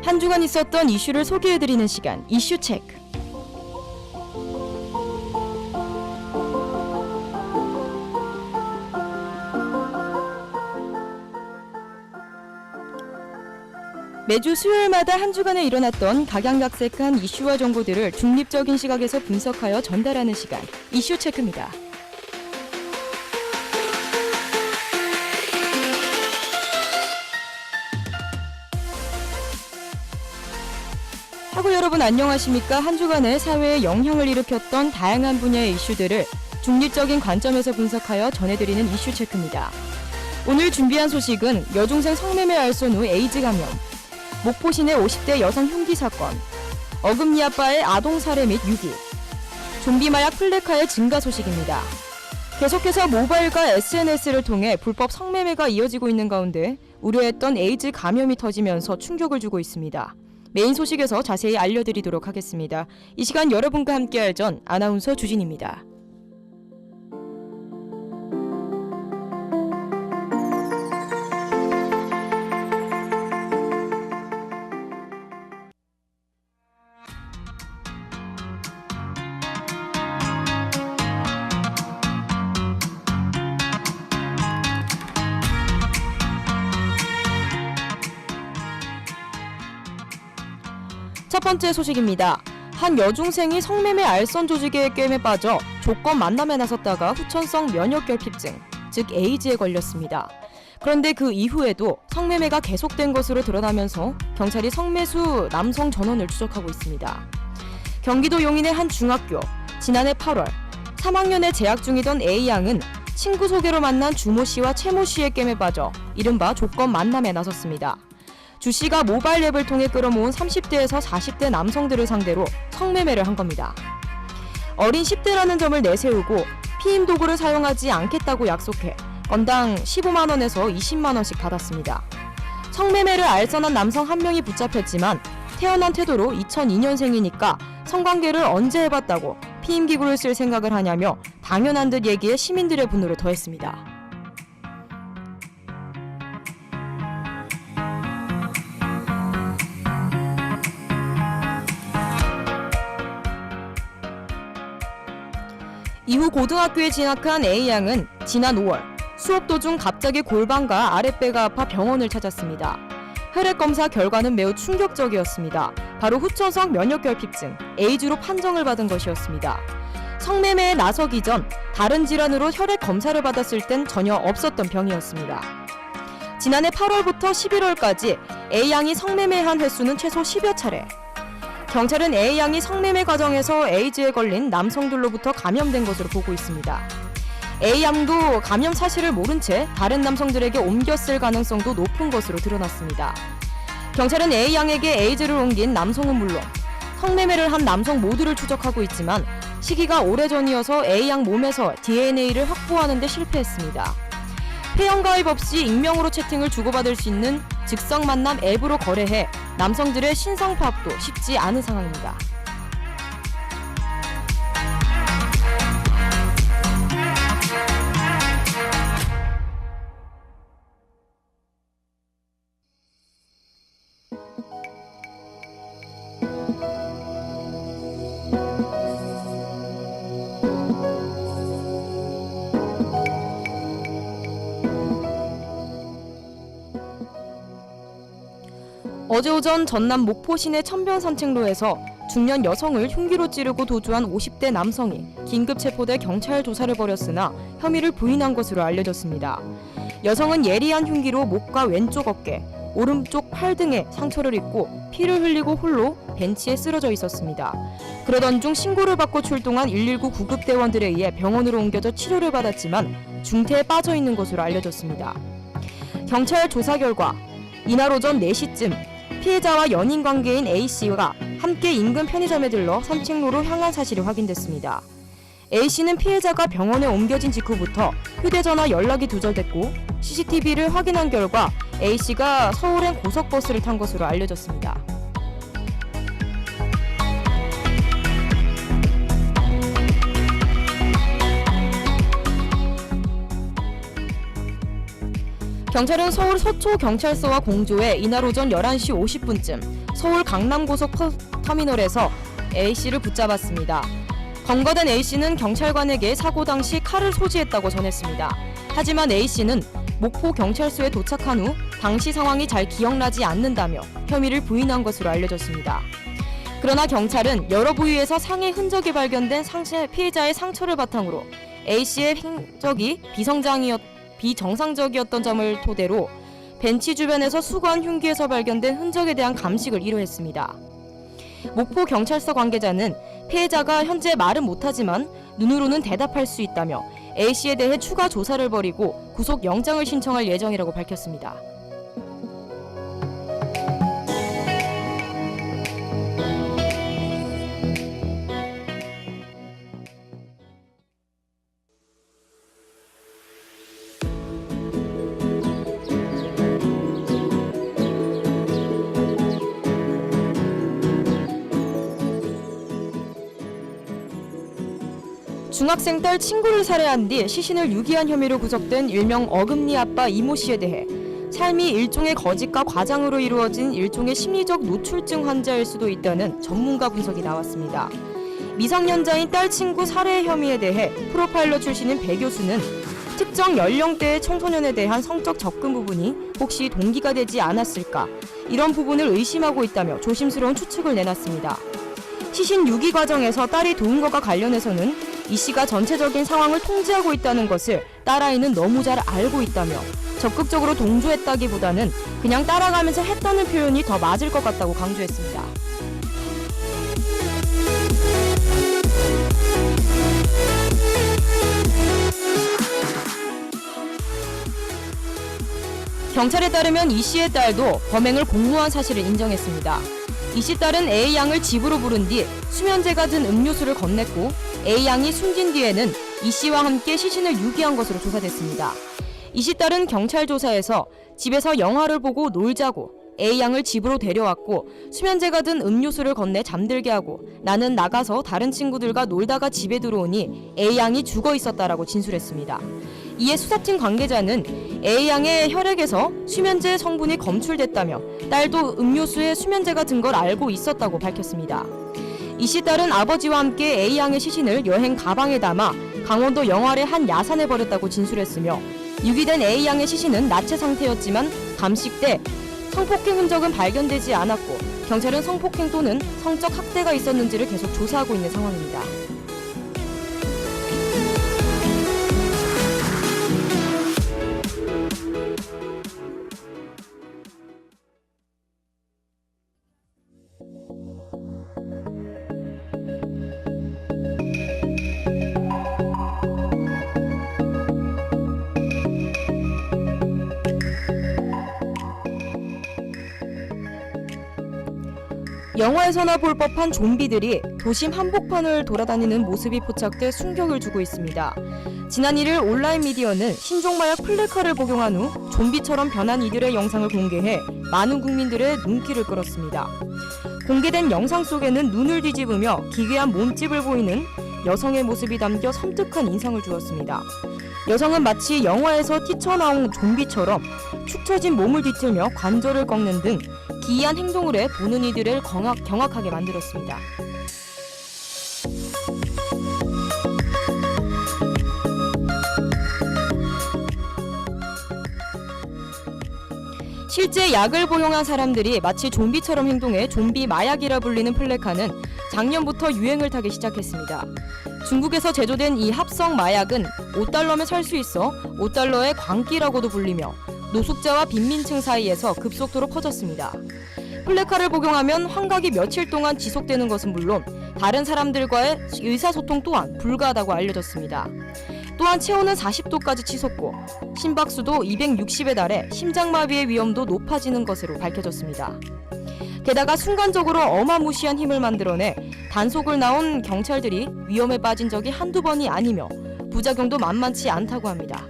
한 주간 있었던 이슈를 소개해드리는 시간, 이슈 체크. 매주 수요일마다 한 주간에 일어났던 각양각색한 이슈와 정보들을 중립적인 시각에서 분석하여 전달하는 시간, 이슈 체크입니다. 하고 여러분 안녕하십니까? 한 주간의 사회에 영향을 일으켰던 다양한 분야의 이슈들을 중립적인 관점에서 분석하여 전해드리는 이슈 체크입니다. 오늘 준비한 소식은 여중생 성매매 알선 후 에이즈 감염, 목포 시내 50대 여성 흉기 사건, 어금니 아빠의 아동 살해 및 유기, 좀비 마약 플래카의 증가 소식입니다. 계속해서 모바일과 SNS를 통해 불법 성매매가 이어지고 있는 가운데 우려했던 에이즈 감염이 터지면서 충격을 주고 있습니다. 메인 소식에서 자세히 알려드리도록 하겠습니다. 이 시간 여러분과 함께할 전 아나운서 주진입니다. 첫 번째 소식입니다. 한 여중생이 성매매 알선 조직의 게임에 빠져 조건 만남에 나섰다가 후천성 면역결핍증, 즉 에이즈에 걸렸습니다. 그런데 그 이후에도 성매매가 계속된 것으로 드러나면서 경찰이 성매수 남성 전원을 추적하고 있습니다. 경기도 용인의 한 중학교, 지난해 8월 3학년에 재학 중이던 A양은 친구 소개로 만난 주모 씨와 채모 씨의 게임에 빠져 이른바 조건 만남에 나섰습니다. 주 씨가 모바일 앱을 통해 끌어모은 30대에서 40대 남성들을 상대로 성매매를 한 겁니다. 어린 10대라는 점을 내세우고 피임 도구를 사용하지 않겠다고 약속해 건당 15만 원에서 20만 원씩 받았습니다. 성매매를 알선한 남성 한 명이 붙잡혔지만 태어난 태도로 2002년생이니까 성관계를 언제 해봤다고 피임 기구를 쓸 생각을 하냐며 당연한 듯 얘기에 시민들의 분노를 더했습니다. 이후 고등학교에 진학한 A양은 지난 5월 수업 도중 갑자기 골반과 아랫배가 아파 병원을 찾았습니다. 혈액 검사 결과는 매우 충격적이었습니다. 바로 후천성 면역결핍증, 에이즈로 판정을 받은 것이었습니다. 성매매에 나서기 전 다른 질환으로 혈액 검사를 받았을 땐 전혀 없었던 병이었습니다. 지난해 8월부터 11월까지 A양이 성매매한 횟수는 최소 10여 차례. 경찰은 A양이 성매매 과정에서 에이즈에 걸린 남성들로부터 감염된 것으로 보고 있습니다. A양도 감염 사실을 모른 채 다른 남성들에게 옮겼을 가능성도 높은 것으로 드러났습니다. 경찰은 A양에게 에이즈를 옮긴 남성은 물론 성매매를 한 남성 모두를 추적하고 있지만 시기가 오래전이어서 A양 몸에서 DNA를 확보하는 데 실패했습니다. 회원가입 없이 익명으로 채팅을 주고받을 수 있는 즉석 만남 앱으로 거래해 남성들의 신상 파악도 쉽지 않은 상황입니다. 어제 오전 전남 목포 시내 천변 산책로에서 중년 여성을 흉기로 찌르고 도주한 50대 남성이 긴급 체포돼 경찰 조사를 벌였으나 혐의를 부인한 것으로 알려졌습니다. 여성은 예리한 흉기로 목과 왼쪽 어깨, 오른쪽 팔 등에 상처를 입고 피를 흘리고 홀로 벤치에 쓰러져 있었습니다. 그러던 중 신고를 받고 출동한 119 구급대원들에 의해 병원으로 옮겨져 치료를 받았지만 중태에 빠져 있는 것으로 알려졌습니다. 경찰 조사 결과 이날 오전 4시쯤 피해자와 연인 관계인 A씨가 함께 인근 편의점에 들러 산책로로 향한 사실이 확인됐습니다. A씨는 피해자가 병원에 옮겨진 직후부터 휴대전화 연락이 두절됐고 CCTV를 확인한 결과 A씨가 서울행 고속버스를 탄 것으로 알려졌습니다. 경찰은 서울 서초경찰서와 공조해 이날 오전 11시 50분쯤 서울 강남고속터미널에서 A씨를 붙잡았습니다. 검거된 A씨는 경찰관에게 사고 당시 칼을 소지했다고 전했습니다. 하지만 A씨는 목포 경찰서에 도착한 후 당시 상황이 잘 기억나지 않는다며 혐의를 부인한 것으로 알려졌습니다. 그러나 경찰은 여러 부위에서 상해 흔적이 발견된 피해자의 상처를 바탕으로 A씨의 행적이 비정상적이었던 점을 토대로 벤치 주변에서 수거한 흉기에서 발견된 흔적에 대한 감식을 이루했습니다. 목포 경찰서 관계자는 피해자가 현재 말은 못하지만 눈으로는 대답할 수 있다며 A씨에 대해 추가 조사를 벌이고 구속영장을 신청할 예정이라고 밝혔습니다. 중학생 딸 친구를 살해한 뒤 시신을 유기한 혐의로 구속된 일명 어금니 아빠 이모 씨에 대해 삶이 일종의 거짓과 과장으로 이루어진 일종의 심리적 노출증 환자일 수도 있다는 전문가 분석이 나왔습니다. 미성년자인 딸 친구 살해 혐의에 대해 프로파일러 출신인 배 교수는 특정 연령대의 청소년에 대한 성적 접근 부분이 혹시 동기가 되지 않았을까 이런 부분을 의심하고 있다며 조심스러운 추측을 내놨습니다. 시신 유기 과정에서 딸이 도운 것과 관련해서는 이 씨가 전체적인 상황을 통제하고 있다는 것을 딸아이는 너무 잘 알고 있다며 적극적으로 동조했다기보다는 그냥 따라가면서 했다는 표현이 더 맞을 것 같다고 강조했습니다. 경찰에 따르면 이 씨의 딸도 범행을 공모한 사실을 인정했습니다. 이 씨 딸은 A 양을 집으로 부른 뒤 수면제가 든 음료수를 건넸고 A 양이 숨진 뒤에는 이 씨와 함께 시신을 유기한 것으로 조사됐습니다. 이 씨 딸은 경찰 조사에서 집에서 영화를 보고 놀자고 A 양을 집으로 데려왔고 수면제가 든 음료수를 건네 잠들게 하고 나는 나가서 다른 친구들과 놀다가 집에 들어오니 A 양이 죽어 있었다라고 진술했습니다. 이에 수사팀 관계자는 A 양의 혈액에서 수면제 성분이 검출됐다며 딸도 음료수에 수면제가 든 걸 알고 있었다고 밝혔습니다. 이 씨 딸은 아버지와 함께 A 양의 시신을 여행 가방에 담아 강원도 영월의 한 야산에 버렸다고 진술했으며 유기된 A 양의 시신은 나체 상태였지만 감식 때 성폭행 흔적은 발견되지 않았고 경찰은 성폭행 또는 성적 학대가 있었는지를 계속 조사하고 있는 상황입니다. 영화에서나 볼 법한 좀비들이 도심 한복판을 돌아다니는 모습이 포착돼 충격을 주고 있습니다. 지난 1일 온라인 미디어는 신종마약 플래카를 복용한 후 좀비처럼 변한 이들의 영상을 공개해 많은 국민들의 눈길을 끌었습니다. 공개된 영상 속에는 눈을 뒤집으며 기괴한 몸집을 보이는 여성의 모습이 담겨 섬뜩한 인상을 주었습니다. 여성은 마치 영화에서 뛰쳐나온 좀비처럼 축 처진 몸을 뒤틀며 관절을 꺾는 등 기이한 행동을 해 보는 이들을 경악하게 만들었습니다. 실제 약을 복용한 사람들이 마치 좀비처럼 행동해 좀비 마약이라 불리는 플래카는 작년부터 유행을 타기 시작했습니다. 중국에서 제조된 이 합성 마약은 $5면 살 수 있어 $5의 광기라고도 불리며 노숙자와 빈민층 사이에서 급속도로 퍼졌습니다. 플래카를 복용하면 환각이 며칠 동안 지속되는 것은 물론 다른 사람들과의 의사소통 또한 불가하다고 알려졌습니다. 또한 체온은 40도까지 치솟고 심박수도 260에 달해 심장마비의 위험도 높아지는 것으로 밝혀졌습니다. 게다가 순간적으로 어마무시한 힘을 만들어내 단속을 나온 경찰들이 위험에 빠진 적이 한두 번이 아니며 부작용도 만만치 않다고 합니다.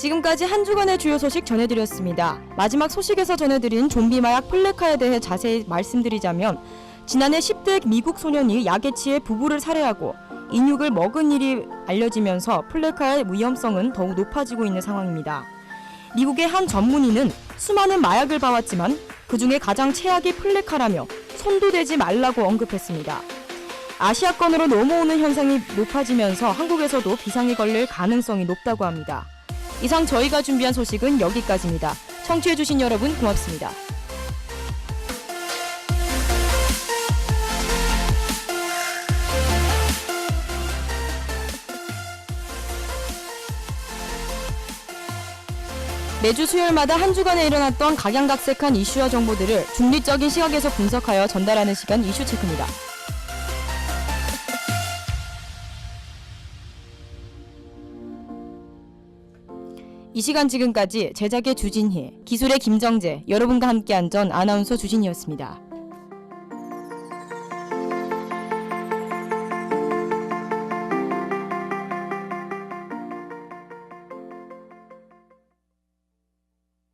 지금까지 한 주간의 주요 소식 전해드렸습니다. 마지막 소식에서 전해드린 좀비 마약 플레카에 대해 자세히 말씀드리자면 지난해 10대 미국 소년이 약에 취해 부부를 살해하고 인육을 먹은 일이 알려지면서 플레카의 위험성은 더욱 높아지고 있는 상황입니다. 미국의 한 전문의는 수많은 마약을 봐왔지만 그중에 가장 최악이 플레카라며 손도 대지 말라고 언급했습니다. 아시아권으로 넘어오는 현상이 높아지면서 한국에서도 비상이 걸릴 가능성이 높다고 합니다. 이상 저희가 준비한 소식은 여기까지입니다. 청취해주신 여러분 고맙습니다. 매주 수요일마다 한 주간에 일어났던 각양각색한 이슈와 정보들을 중립적인 시각에서 분석하여 전달하는 시간 이슈 체크입니다. 이 시간 지금까지 제작의 주진희, 기술의 김정재, 여러분과 함께한 전 아나운서 주진이었습니다.